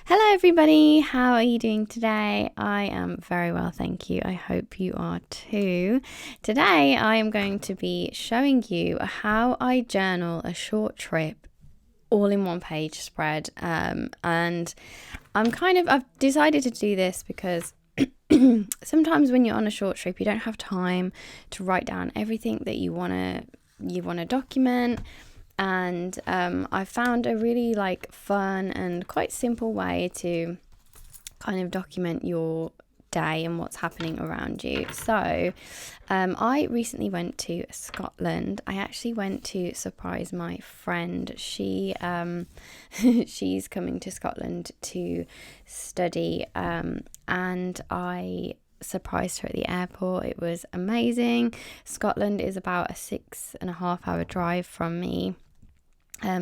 Hello, everybody. How are you doing today? I am very well, thank you. I hope you are too. Today, I am going to be showing you how I journal a short trip all in one page spread. And I've decided to do this because sometimes when you're on a short trip, you don't have time to write down everything that you want to document. And I found a really fun and quite simple way to kind of document your day and what's happening around you. So I recently went to Scotland. I actually went to surprise my friend. She's coming to Scotland to study, and I surprised her at the airport. It was amazing. Scotland is about a 6.5 hour drive from me.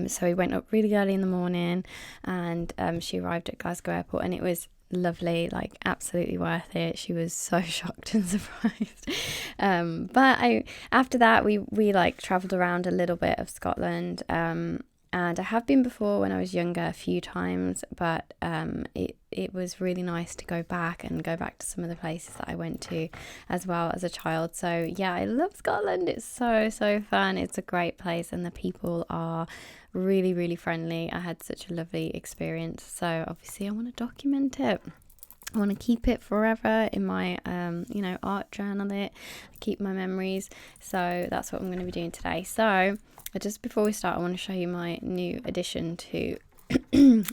So we went up really early in the morning, and she arrived at Glasgow airport, and it was lovely, absolutely worth it. She was so shocked and surprised. After that we travelled around a little bit of Scotland, and I have been before when I was younger a few times, but it was really nice to go back to some of the places that I went to as well as a child. So yeah, I love Scotland. It's so fun. It's a great place, and the people are really, really friendly. I had such a lovely experience. So obviously I want to document it. I want to keep it forever in my, art journal it, keep my memories. So that's what I'm going to be doing today. So just before we start, I want to show you my new addition to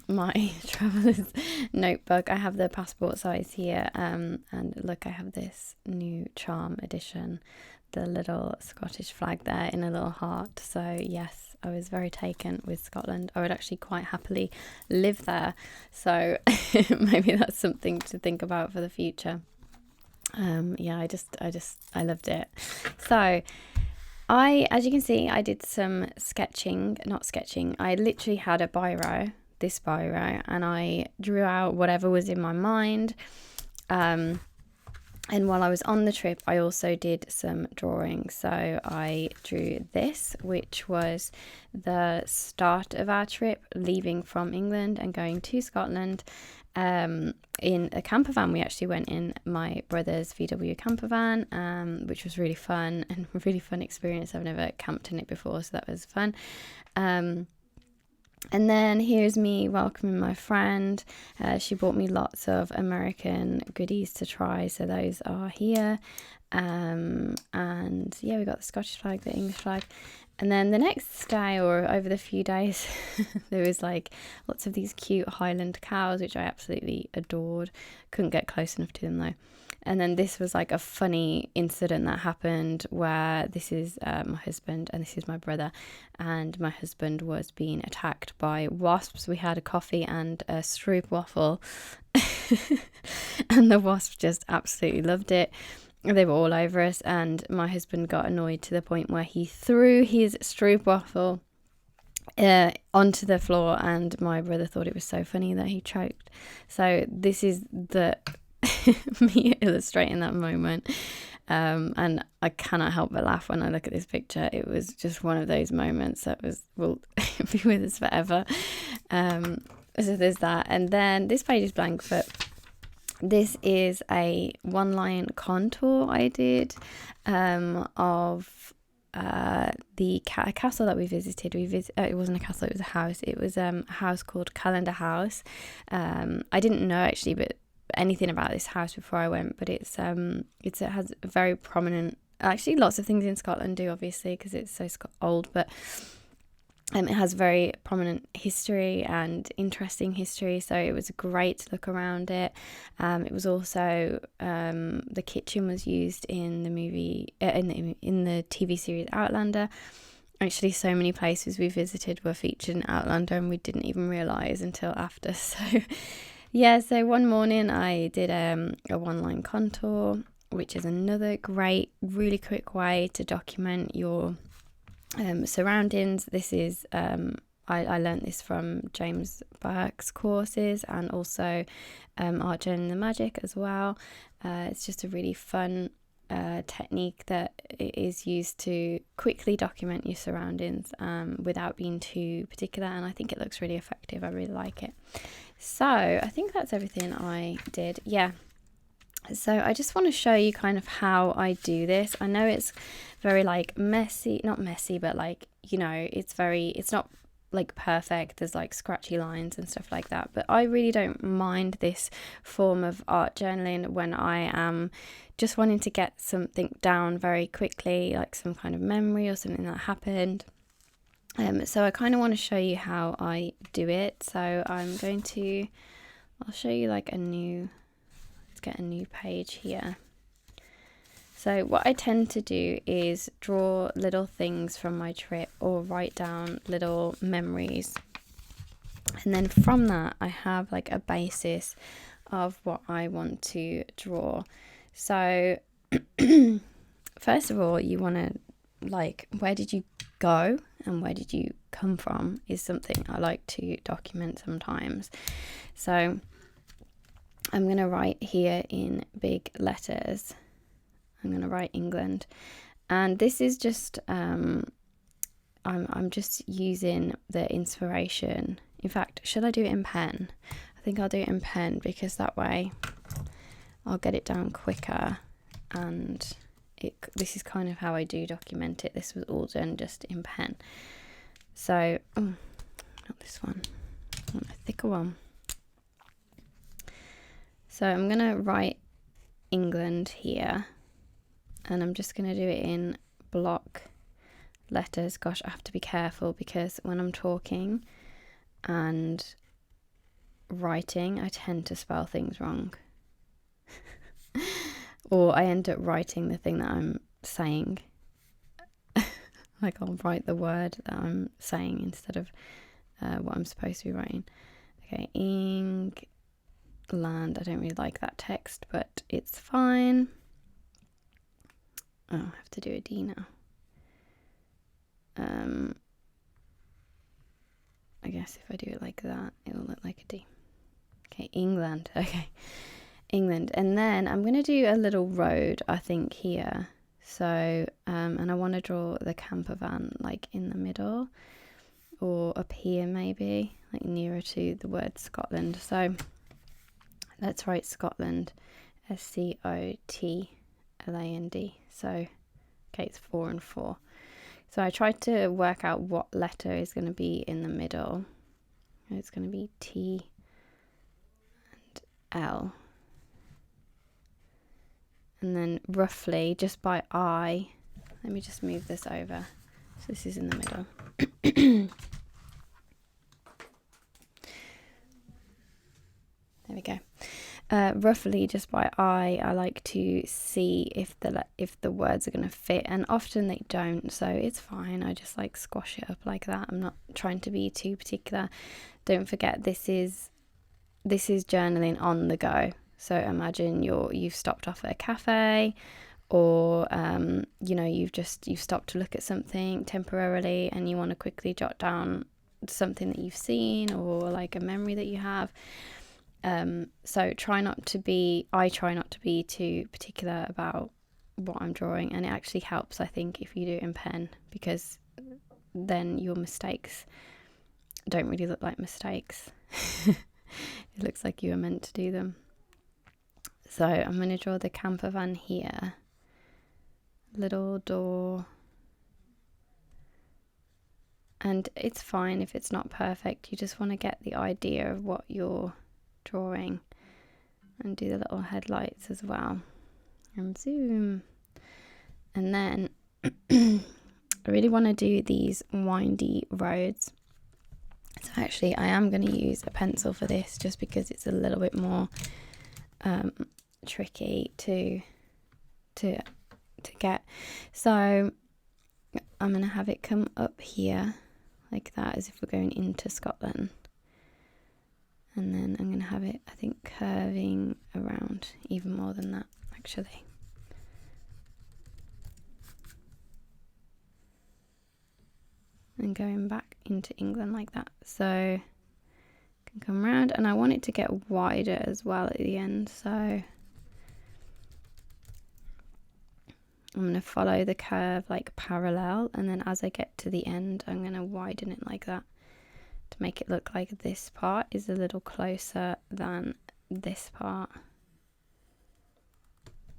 my traveler's notebook. I have the passport size here, and look, I have this new charm edition, the little Scottish flag there in a little heart. So yes, I was very taken with Scotland. I would actually quite happily live there. So maybe that's something to think about for the future. I loved it. So as you can see, I did some not sketching. I literally had this biro, and I drew out whatever was in my mind. And while I was on the trip, I also did some drawing. So I drew this, which was the start of our trip, leaving from England and going to Scotland. In a camper van. We actually went in my brother's VW camper van, which was really fun and a really fun experience. I've never camped in it before, so that was fun. And then here's me welcoming my friend. She bought me lots of American goodies to try, so those are here. And yeah, we got the Scottish flag, the English flag. And then the next day, or over the few days, there was lots of these cute Highland cows, which I absolutely adored. Couldn't get close enough to them though. And then this was a funny incident that happened, where this is my husband and this is my brother, and my husband was being attacked by wasps. We had a coffee and a stroopwafel and the wasps just absolutely loved it. They were all over us, and my husband got annoyed to the point where he threw his stroopwafel onto the floor, and my brother thought it was so funny that he choked. So this is me illustrating that moment, and I cannot help but laugh when I look at this picture. It was just one of those moments that will be with us forever. So there's that, and then this page is blank, but this is a one-line contour I did of the castle that we visited. It wasn't a castle, it was a house. It was a house called Calendar House. I didn't know actually but anything about this house before I went, but it has a very prominent, actually lots of things in Scotland do, obviously, because it's so old, but it has very prominent history and interesting history, so it was great to look around it. It was also the kitchen was used in the movie in the TV series Outlander. Actually, so many places we visited were featured in Outlander, and we didn't even realise until after. So yeah, so one morning I did a one-line contour, which is another great, really quick way to document your surroundings. This is I learned this from James Burke's courses, and also Art Journaling the Magic as well. It's just a really fun technique that is used to quickly document your surroundings without being too particular, and I think it looks really effective. I really like it. So I think that's everything I did. Yeah, so I just want to show you kind of how I do this. I know it's very like messy, not messy, but like, you know, it's not like perfect. There's like scratchy lines and stuff like that, but I really don't mind this form of art journaling when I am just wanting to get something down very quickly, like some kind of memory or something that happened. So I kind of want to show you how I do it. So I'll show you like let's get a new page here. So what I tend to do is draw little things from my trip or write down little memories. And then from that, I have like a basis of what I want to draw. So first of all, you want to like, where did you go and where did you come from is something I like to document sometimes. So I'm going to write here in big letters. I'm going to write England, and this is just I'm just using the inspiration. In fact, should I do it in pen? I think I'll do it in pen because that way I'll get it down quicker, and this is kind of how I do document it. This was all done just in pen. So not this one, I want a thicker one. So I'm going to write England here, and I'm just going to do it in block letters. Gosh, I have to be careful because when I'm talking and writing, I tend to spell things wrong. Or I end up writing the thing that I'm saying. Like I'll write the word that I'm saying instead of what I'm supposed to be writing. Okay, England. I don't really like that text, but it's fine. Oh, I have to do a D now. I guess if I do it like that, it'll look like a D. Okay, England. Okay, England. And then I'm going to do a little road, I think, here. So, and I want to draw the camper van like in the middle or up here maybe, like nearer to the word Scotland. So let's write Scotland, Scotland. So, okay, it's 4 and 4. So I tried to work out what letter is going to be in the middle. It's going to be T and L. And then roughly, just by eye, let me just move this over. So this is in the middle. There we go. Roughly, just by eye, I like to see if the words are going to fit, and often they don't, so it's fine. I just like squash it up like that. I'm not trying to be too particular. Don't forget, this is journaling on the go. So imagine you've stopped off at a cafe, or you've stopped to look at something temporarily, and you want to quickly jot down something that you've seen or like a memory that you have. So I try not to be too particular about what I'm drawing, and it actually helps, I think, if you do it in pen, because then your mistakes don't really look like mistakes. It looks like you were meant to do them. So I'm going to draw the camper van here, little door, and it's fine if it's not perfect. You just want to get the idea of what you're drawing, and do the little headlights as well, and zoom. And then I really want to do these windy roads, so actually I am going to use a pencil for this, just because it's a little bit more tricky to get. So I'm going to have it come up here like that, as if we're going into Scotland. And then I'm going to have it, I think, curving around even more than that, actually. And going back into England like that. So I can come around, and I want it to get wider as well at the end. So I'm going to follow the curve like parallel, and then as I get to the end I'm going to widen it like that to make it look like this part is a little closer than this part,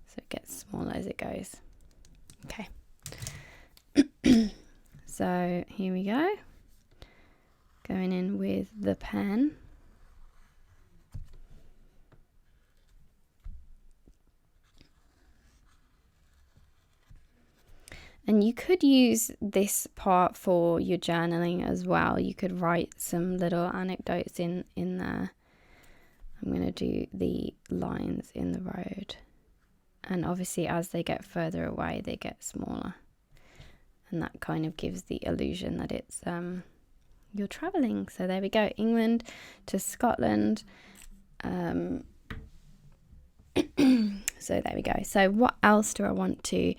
so it gets smaller as it goes. Okay. So here we go, going in with the pen. And you could use this part for your journaling as well. You could write some little anecdotes in there. I'm going to do the lines in the road. And obviously as they get further away, they get smaller. And that kind of gives the illusion that it's you're travelling. So there we go, England to Scotland. So there we go. So what else do I want to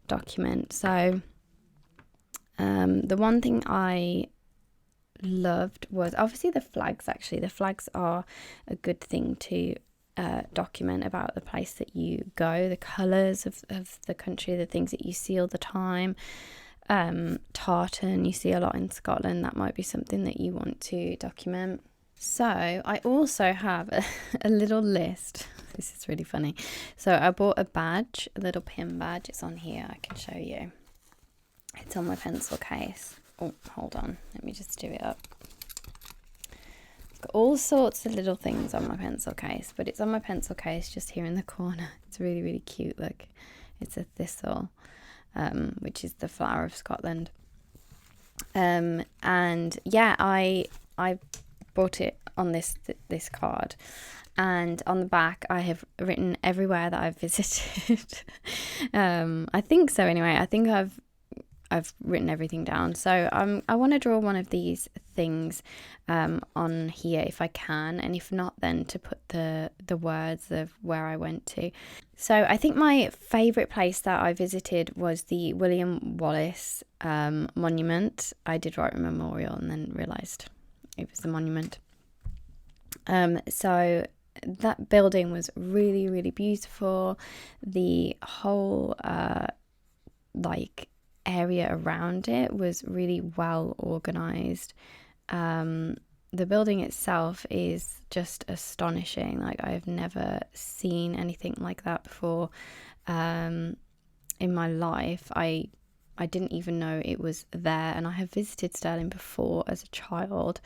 document? So the one thing I loved was obviously the flags. Actually, the flags are a good thing to document about the place that you go, the colours of the country, the things that you see all the time. Tartan, you see a lot in Scotland. That might be something that you want to document. So I also have a little list. This is really funny. So I bought a badge, a little pin badge. It's on here. I can show you. It's on my pencil case. Oh, hold on. Let me just do it up. It's got all sorts of little things on my pencil case, but it's on my pencil case just here in the corner. It's really, really cute. Look, it's a thistle, which is the flower of Scotland. And yeah, I bought it on this card, and on the back I have written everywhere that I've visited. I think so anyway. I think I've written everything down. So I want to draw one of these things on here if I can, and if not, then to put the words of where I went to. So I think my favourite place that I visited was the William Wallace monument. I did write a memorial and then realised it was the monument. So that building was really, really beautiful. The whole area around it was really well organised. The building itself is just astonishing. Like, I've never seen anything like that before in my life. I didn't even know it was there, and I have visited Stirling before as a child,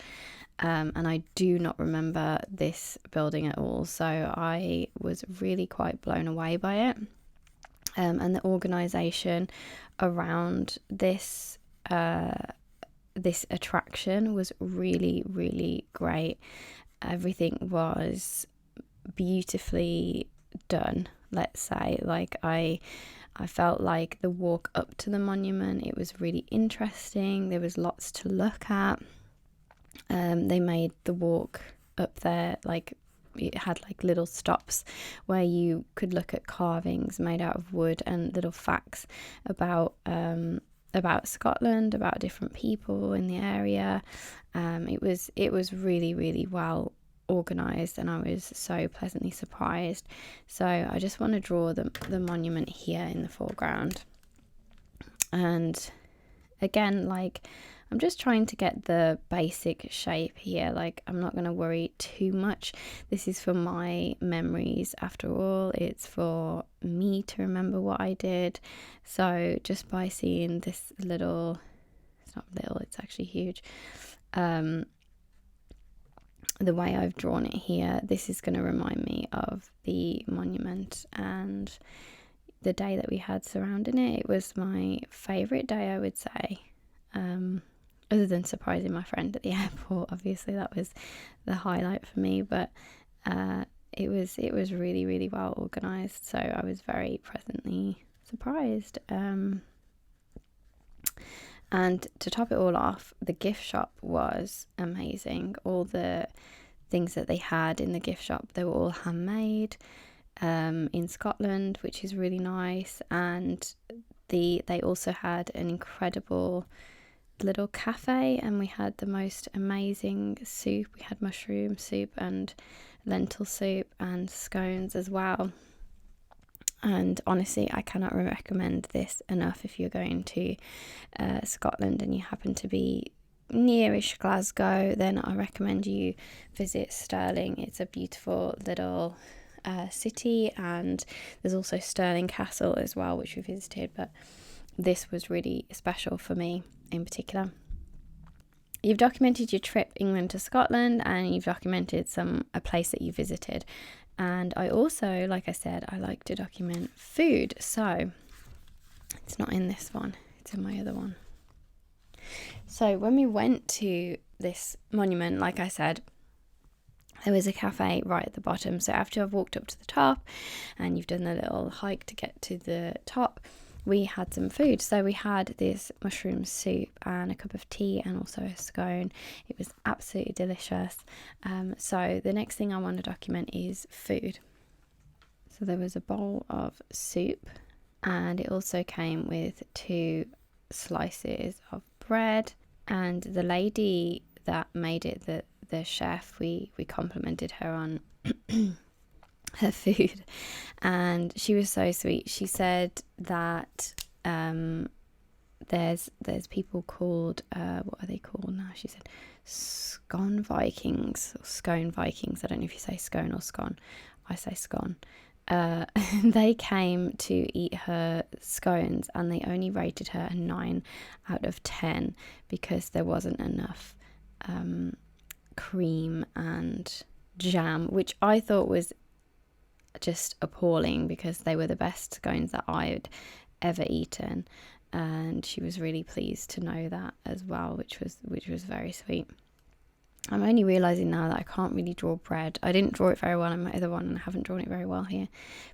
and I do not remember this building at all. So I was really quite blown away by it, and the organisation around this this attraction was really, really great. Everything was beautifully done, let's say. Like, I felt like the walk up to the monument, it was really interesting. There was lots to look at. They made the walk up there, like, it had like little stops where you could look at carvings made out of wood and little facts about Scotland, about different people in the area. It was really, really well organised, and I was so pleasantly surprised. So I just want to draw the monument here in the foreground. And again, like, I'm just trying to get the basic shape here. Like, I'm not going to worry too much. This is for my memories after all. It's for me to remember what I did. So just by seeing this little, it's not little, it's actually huge, the way I've drawn it here, this is going to remind me of the monument and the day that we had surrounding it. It was my favourite day, I would say. Other than surprising my friend at the airport, obviously that was the highlight for me, but it was really, really well organised, so I was very pleasantly surprised. And to top it all off, the gift shop was amazing. All the things that they had in the gift shop, they were all handmade in Scotland, which is really nice. And they also had an incredible little cafe, and we had the most amazing soup. We had mushroom soup and lentil soup and scones as well. And honestly, I cannot recommend this enough. If you're going to Scotland and you happen to be nearish Glasgow, then I recommend you visit Stirling. It's a beautiful little city, and there's also Stirling Castle as well, which we visited, but this was really special for me in particular. You've documented your trip England to Scotland, and you've documented a place that you visited. And I also, like I said, I like to document food. So it's not in this one, it's in my other one. So when we went to this monument, like I said, there was a cafe right at the bottom. So after I've walked up to the top and you've done a little hike to get to the top, we had some food. So we had this mushroom soup and a cup of tea and also a scone. It was absolutely delicious. So the next thing I want to document is food. So there was a bowl of soup, and it also came with 2 slices of bread. And the lady that made it, the chef, we complimented her on her food, and she was so sweet. She said that there's people called what are they called now? She said scone Vikings or scone Vikings. I don't know if you say scone or scone. I say scone. They came to eat her scones, and they only rated her a 9 out of 10 because there wasn't enough cream and jam, which I thought was just appalling because they were the best scones that I'd ever eaten. And she was really pleased to know that as well, which was very sweet. I'm only realising now that I can't really draw bread. I didn't draw it very well in my other one, and I haven't drawn it very well here.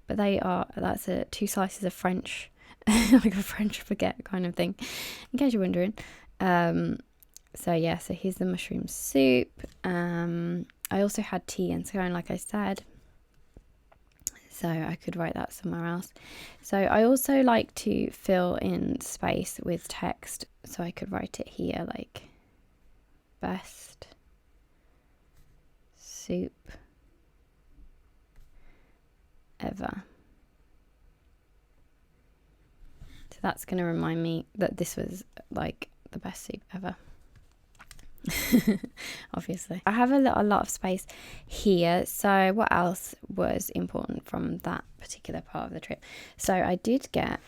But that's 2 slices of French, like a French baguette kind of thing, in case you're wondering. So here's the mushroom soup. I also had tea and scone, like I said. So I could write that somewhere else. So I also like to fill in space with text. So I could write it here, like best soup ever. So that's going to remind me that this was like the best soup ever. Obviously. I have a lot of space here. So what else was important from that particular part of the trip? So I did get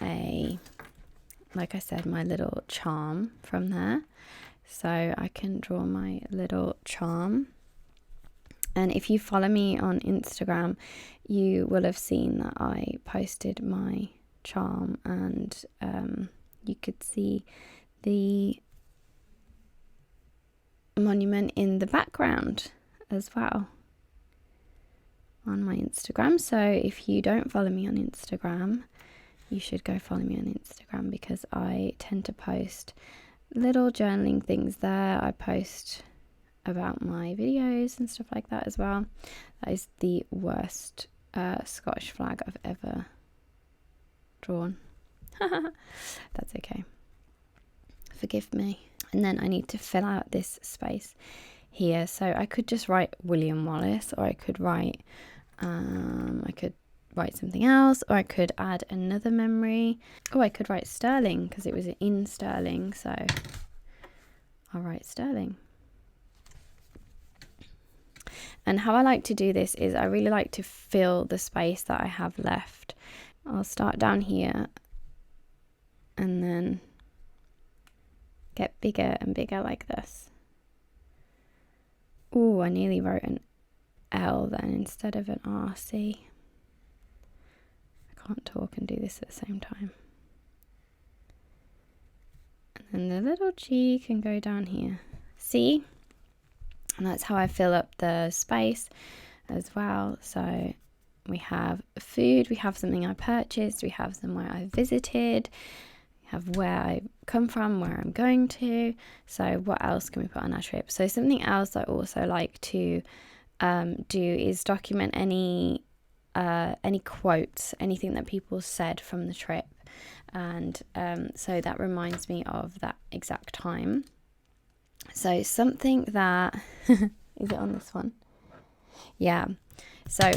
like I said, my little charm from there. So I can draw my little charm. And if you follow me on Instagram, you will have seen that I posted my charm, and you could see the monument in the background as well on my Instagram. So if you don't follow me on Instagram, you should go follow me on Instagram, because I tend to post little journaling things there. I post about my videos and stuff like that as well. That is the worst Scottish flag I've ever drawn. That's okay. Forgive me. And then I need to fill out this space here. So I could just write William Wallace, or I could write something else, or I could add another memory. Oh, I could write Stirling because it was in Stirling. So I'll write Stirling. And how I like to do this is I really like to fill the space that I have left. I'll start down here and then get bigger and bigger like this. Oh, I nearly wrote an L then instead of an R. See? I can't talk and do this at the same time. And then the little G can go down here. See? And that's how I fill up the space as well. So we have food, we have something I purchased, we have somewhere I visited, we have where I come from, where I'm going to. So what else can we put on our trip? So something else I also like to do is document any quotes, anything that people said from the trip. And so that reminds me of that exact time. So something that is it on this one? Yeah. So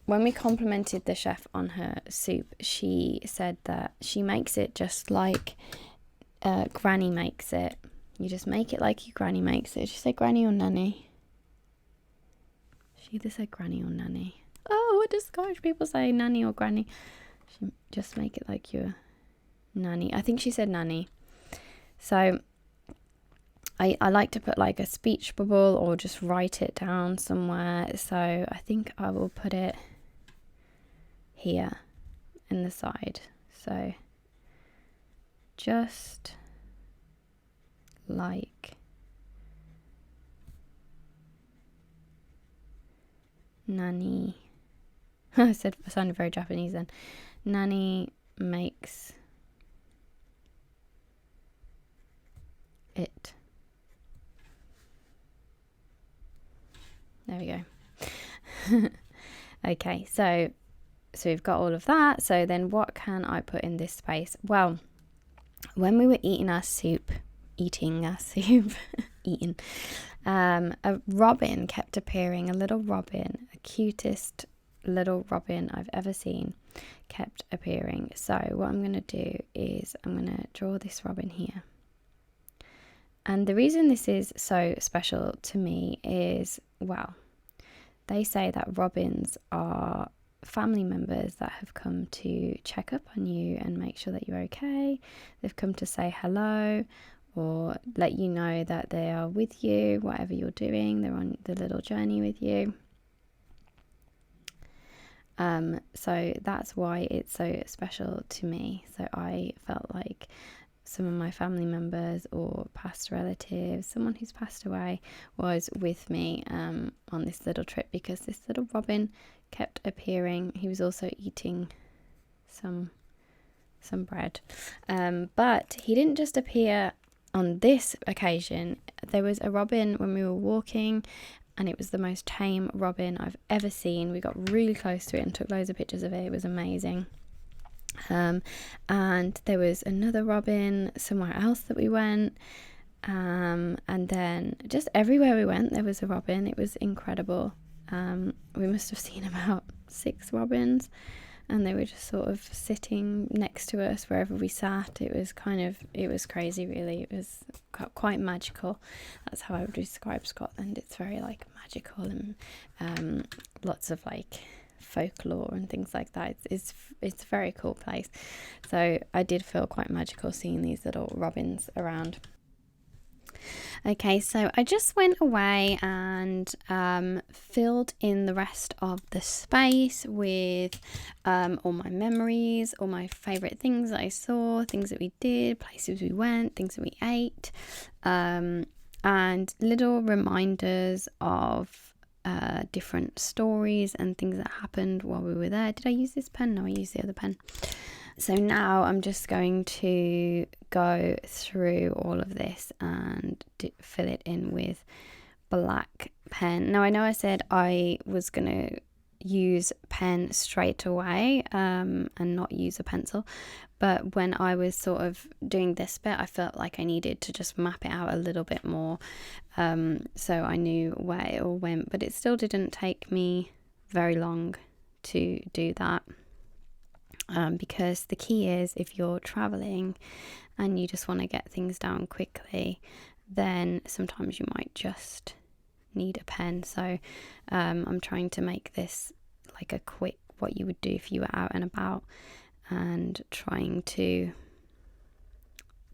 when we complimented the chef on her soup, she said that she makes it just like Granny makes it. You just make it like your granny makes it. Did she say granny or nanny? She either said granny or nanny. Oh, what does Scottish people say? Nanny or granny? She just make it like your nanny. I think she said nanny. So I like to put like a speech bubble or just write it down somewhere. So I think I will put it here in the side. So just like nanny. I sounded very Japanese then. Nanny makes it. There we go. Okay, so we've got all of that. So then what can I put in this space? Well, when we were eating our soup, a robin kept appearing, a little robin, a cutest little robin I've ever seen, kept appearing. So what I'm going to do is I'm going to draw this robin here. And the reason this is so special to me is, well, they say that robins are family members that have come to check up on you and make sure that you're okay. They've come to say hello or let you know that they are with you, whatever you're doing. They're on the little journey with you. So that's why it's so special to me. So I felt like some of my family members or past relatives, someone who's passed away, was with me on this little trip, because this little robin kept appearing. He was also eating some bread, but he didn't just appear on this occasion. There was a robin when we were walking, and it was the most tame robin I've ever seen. We got really close to it and took loads of pictures of it. It was amazing. And there was another robin somewhere else that we went, and then just everywhere we went there was a robin. It was incredible. We must have seen about 6 robins, and they were just sort of sitting next to us wherever we sat. It was crazy, really. It was quite magical. That's how I would describe Scotland. It's very like magical, and lots of like folklore and things like that. It's a very cool place. So I did feel quite magical seeing these little robins around. Okay, so I just went away and filled in the rest of the space with all my memories, all my favourite things that I saw, things that we did, places we went, things that we ate, and little reminders of different stories and things that happened while we were there. Did I use this pen? No, I used the other pen. So now I'm just going to go through all of this and fill it in with black pen. Now I know I said I was going to use pen straight away and not use a pencil, but when I was sort of doing this bit, I felt like I needed to just map it out a little bit more, so I knew where it all went. But it still didn't take me very long to do that. Because the key is, if you're traveling and you just want to get things down quickly, then sometimes you might just need a pen. So I'm trying to make this like a quick, what you would do if you were out and about, and trying to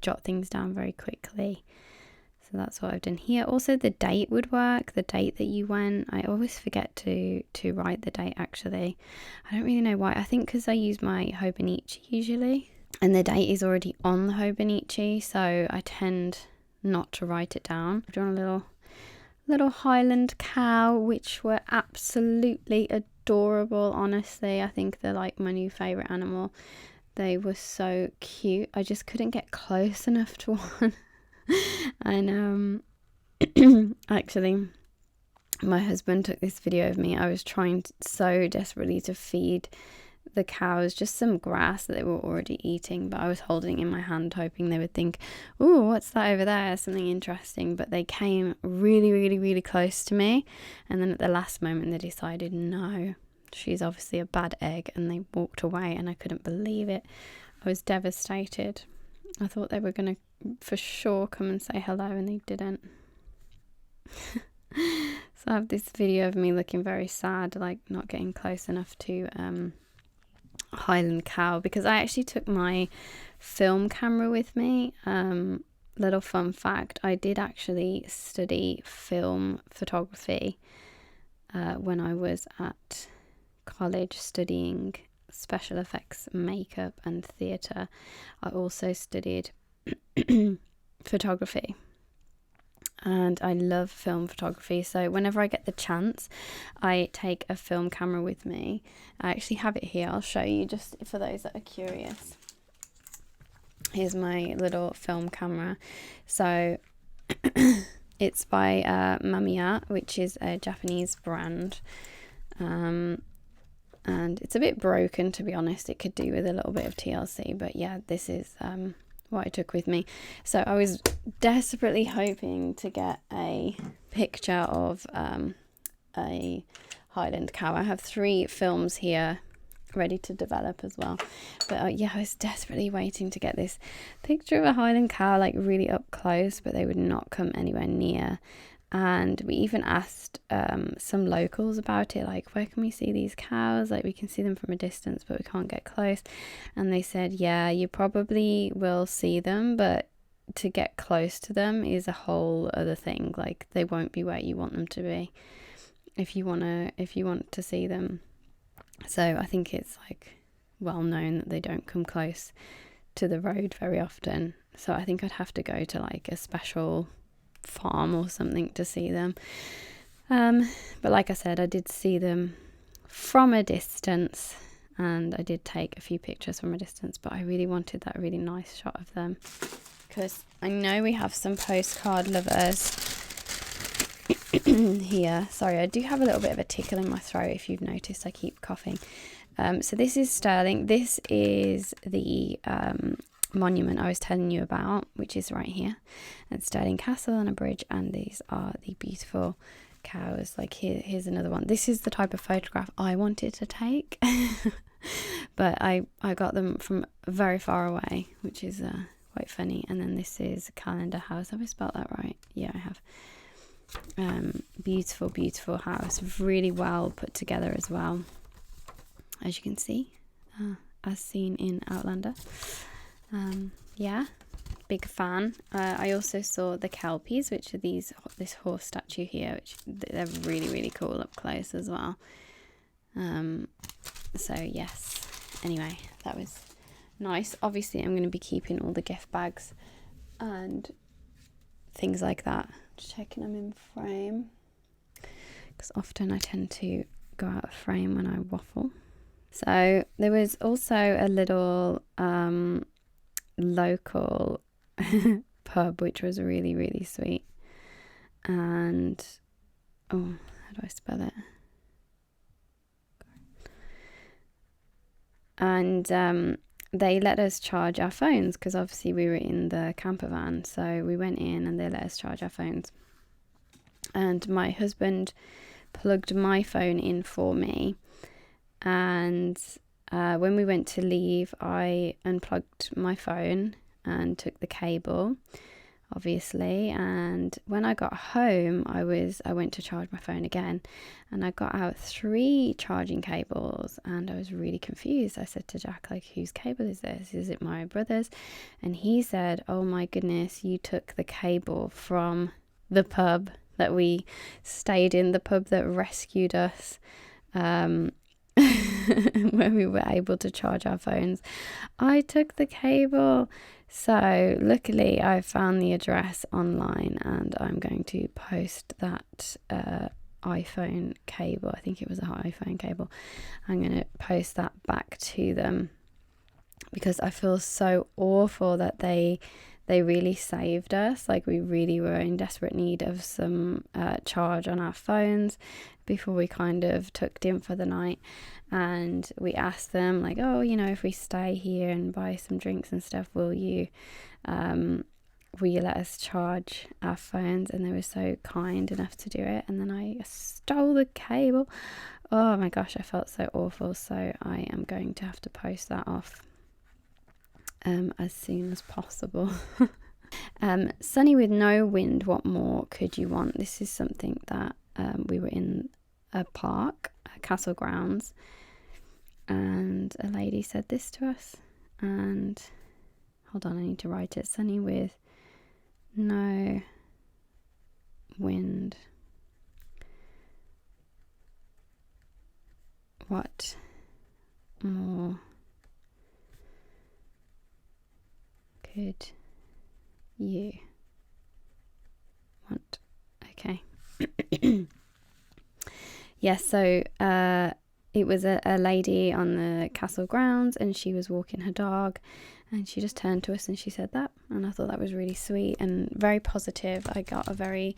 jot things down very quickly. So that's what I've done here. Also, the date would work, the date that you went. I always forget to write the date, actually. I don't really know why. I think because I use my Hobonichi usually, and the date is already on the Hobonichi, so I tend not to write it down. I've drawn a little Highland cow, which were absolutely adorable, honestly. I think they're like my new favourite animal. They were so cute. I just couldn't get close enough to one. And actually my husband took this video of me. I was trying so desperately to feed the cows just some grass that they were already eating, but I was holding it in my hand hoping they would think, oh, what's that over there, something interesting. But they came really, really, really close to me, and then at the last moment they decided no. she's obviously a bad egg, and they walked away, and I couldn't believe it. I was devastated. I thought they were going to for sure come and say hello, and they didn't. So I have this video of me looking very sad, like not getting close enough to Highland cow, because I actually took my film camera with me. Little fun fact, I did actually study film photography when I was at college studying special effects, makeup and theatre. I also studied photography, and I love film photography, so whenever I get the chance I take a film camera with me. I actually have it here, I'll show you just for those that are curious. Here's my little film camera. So it's by Mamiya, which is a Japanese brand, and it's a bit broken, to be honest. It could do with a little bit of TLC, but yeah, this is what I took with me. So I was desperately hoping to get a picture of a Highland cow. I have 3 films here ready to develop as well, but yeah, I was desperately waiting to get this picture of a Highland cow, like really up close, but they would not come anywhere near. And we even asked some locals about it, like, where can we see these cows? Like, we can see them from a distance, but we can't get close. And they said, yeah, you probably will see them, but to get close to them is a whole other thing. Like, they won't be where you want them to be if you want to see them. So I think it's like well known that they don't come close to the road very often. So I think I'd have to go to like a special farm or something to see them. But like I said, I did see them from a distance, and I did take a few pictures from a distance, but I really wanted that really nice shot of them, because I know we have some postcard lovers here. Sorry, I do have a little bit of a tickle in my throat. If you've noticed, I keep coughing. So this is Stirling. This is the monument I was telling you about, which is right here, and Stirling Castle and a bridge, and these are the beautiful cows. Like here's another one. This is the type of photograph I wanted to take, but I got them from very far away, which is quite funny. And then this is Calendar House. Have I spelled that right? Yeah, I have. Beautiful house, really well put together as well, as you can see, as seen in Outlander. Yeah, big fan. I also saw the Kelpies, which are this horse statue here, which they're really cool up close as well. So yes, anyway, that was nice. Obviously I'm going to be keeping all the gift bags and things like that, just checking them in frame, because often I tend to go out of frame when I waffle. So there was also a little local pub, which was really sweet, and how do I spell it? And they let us charge our phones, because obviously we were in the camper van, so we went in and they let us charge our phones. And my husband plugged my phone in for me, and when we went to leave, I unplugged my phone and took the cable, obviously. And when I got home, I went to charge my phone again, and I got out 3 charging cables, and I was really confused. I said to Jack, like, whose cable is this? Is it my brother's? And he said, oh my goodness, you took the cable from the pub that we stayed in, the pub that rescued us, when we were able to charge our phones. I took the cable. So luckily I found the address online, and I'm going to post that iPhone cable. I think it was an iPhone cable. I'm going to post that back to them, because I feel so awful that they really saved us. Like, we really were in desperate need of some charge on our phones before we kind of tucked in for the night. And we asked them, like, oh, you know, if we stay here and buy some drinks and stuff, will you let us charge our phones? And they were so kind enough to do it. And then I stole the cable. Oh my gosh, I felt so awful. So I am going to have to post that off as soon as possible. Sunny with no wind, what more could you want? This is something that we were in a park, castle grounds, and a lady said this to us. And hold on, I need to write it. Sunny with no wind, what more could you want? Okay. Yeah, so it was a lady on the castle grounds, and she was walking her dog, and she just turned to us and she said that, and I thought that was really sweet and very positive. I got a very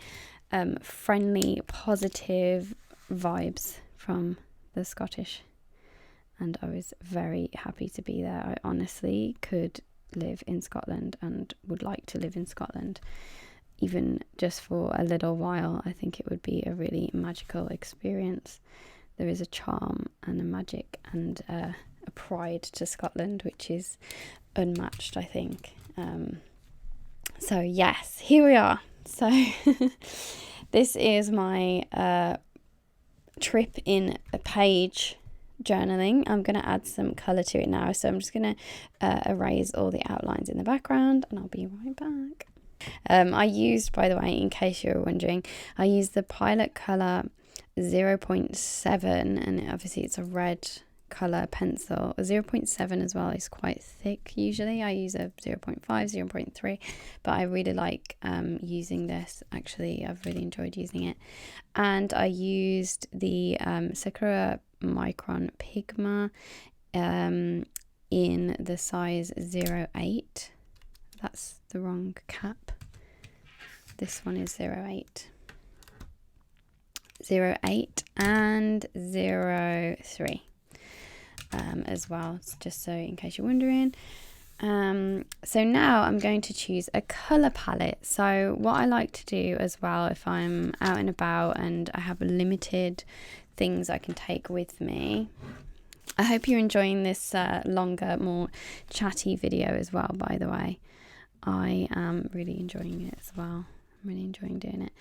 friendly, positive vibes from the Scottish, and I was very happy to be there. I honestly could live in Scotland and would like to live in Scotland, even just for a little while. I think it would be a really magical experience. There is a charm and a magic and a pride to Scotland which is unmatched, I think. So yes, here we are. So this is my trip in a page journaling. I'm going to add some colour to it now, so I'm just going to erase all the outlines in the background, and I'll be right back. I used, by the way, in case you were wondering, I used the Pilot Colour 0.7, and obviously it's a red colour pencil. A 0.7 as well is quite thick. Usually I use a 0.5, 0.3, but I really like using this. Actually, I've really enjoyed using it. And I used the Sakura Micron Pigma in the size 08. That's the wrong cap. This one is 08. 08 and 03 as well, just so in case you're wondering. So now I'm going to choose a colour palette. So what I like to do as well, if I'm out and about and I have limited things I can take with me. I hope you're enjoying this longer, more chatty video as well, by the way. I am really enjoying it as well. I'm really enjoying doing it.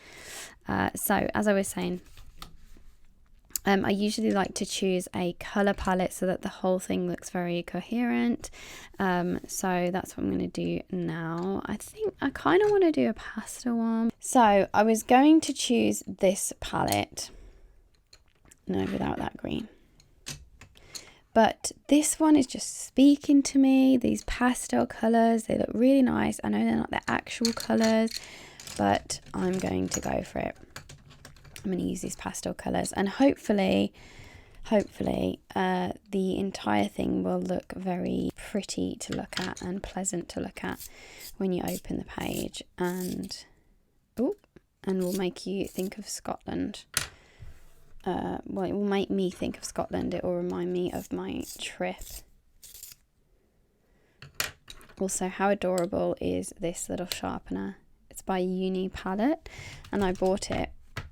So as I was saying, I usually like to choose a colour palette so that the whole thing looks very coherent. So that's what I'm going to do now. I think I kind of want to do a pastel one. So I was going to choose this palette. No, without that green. But this one is just speaking to me. These pastel colours, they look really nice. I know they're not the actual colours, but I'm going to go for it. I'm going to use these pastel colours, and hopefully the entire thing will look very pretty to look at and pleasant to look at when you open the page, and will make you think of Scotland. Well, it will make me think of Scotland. It will remind me of my trip. Also, how adorable is this little sharpener? It's by Uni Palette, and I bought it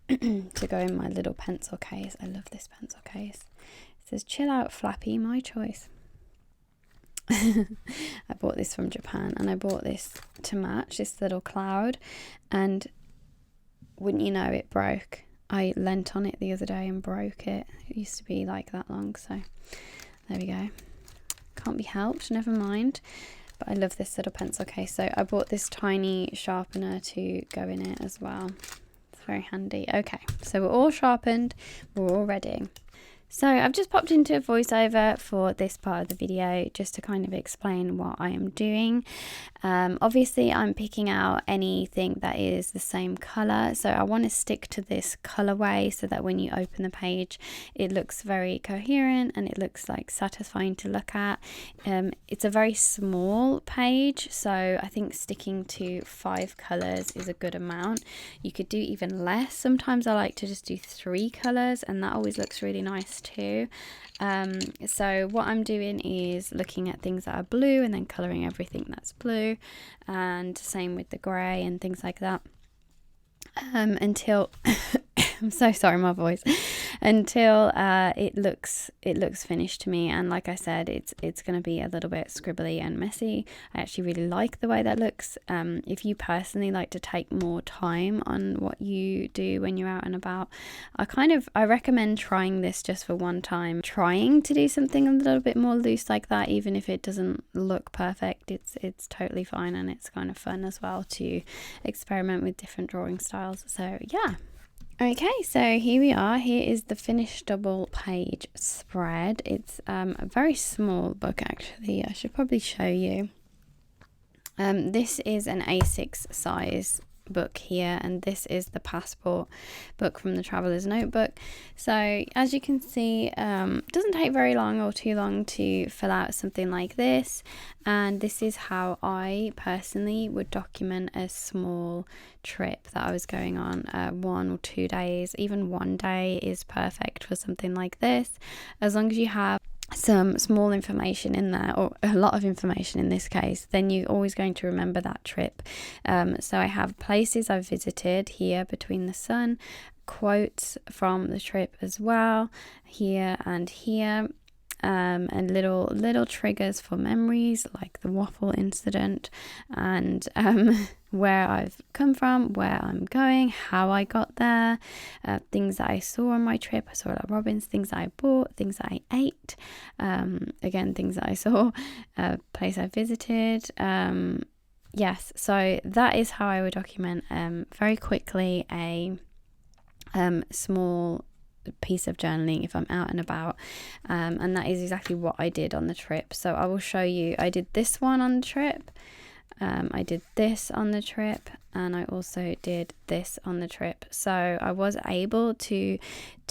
to go in my little pencil case. I love this pencil case. It says chill out Flappy, my choice. I bought this from Japan, and I bought this to match this little cloud, and wouldn't you know, it broke. I leant on it the other day and broke it. It used to be like that long, so there we go. Can't be helped, never mind. But I love this little pencil case, so I bought this tiny sharpener to go in it as well. Very handy. Okay, so we're all sharpened, we're all ready. So I've just popped into a voiceover for this part of the video just to kind of explain what I am doing. Obviously I'm picking out anything that is the same colour, so I want to stick to this colourway so that when you open the page it looks very coherent and it looks like satisfying to look at. It's a very small page, so I think sticking to 5 colours is a good amount. You could do even less. Sometimes I like to just do 3 colours, and that always looks really nice too. So what I'm doing is looking at things that are blue and then colouring everything that's blue, and same with the grey and things like that, until I'm so sorry, my voice, until it looks finished to me. And like I said, it's going to be a little bit scribbly and messy. I actually really like the way that looks. If you personally like to take more time on what you do when you're out and about, I recommend trying this just for one time, trying to do something a little bit more loose like that. Even if it doesn't look perfect, it's totally fine, and it's kind of fun as well to experiment with different drawing styles. So yeah. Okay, so here we are. Here is the finished double page spread. It's a very small book, actually. I should probably show you. This is an A6 size book here, and this is the passport book from the Traveller's Notebook. So as you can see, it doesn't take very long or too long to fill out something like this, and this is how I personally would document a small trip that I was going on. 1 or 2 days, even 1 day is perfect for something like this, as long as you have some small information in there, or a lot of information in this case, then you're always going to remember that trip. So I have places I've visited here between the sun, quotes from the trip as well, here and here, and little triggers for memories like the waffle incident, and where I've come from, where I'm going, how I got there, things that I saw on my trip. I saw a lot of robins, things that I bought, things that I ate, again, things that I saw, place I visited. Yes, so that is how I would document very quickly a small piece of journaling if I'm out and about, and that is exactly what I did on the trip. So I will show you. I did this one on the trip, I did this on the trip, and I also did this on the trip. So I was able to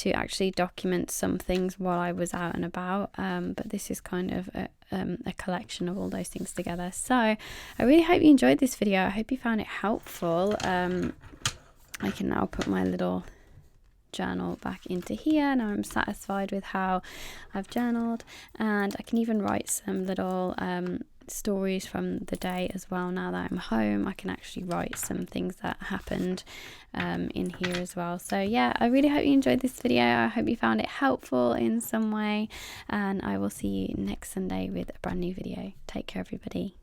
actually document some things while I was out and about, but this is kind of a collection of all those things together. So I really hope you enjoyed this video. I hope you found it helpful. I can now put my little journal back into here. Now I'm satisfied with how I've journaled, and I can even write some little stories from the day as well. Now that I'm home, I can actually write some things that happened in here as well. So yeah, I really hope you enjoyed this video. I hope you found it helpful in some way, and I will see you next Sunday with a brand new video. Take care, everybody.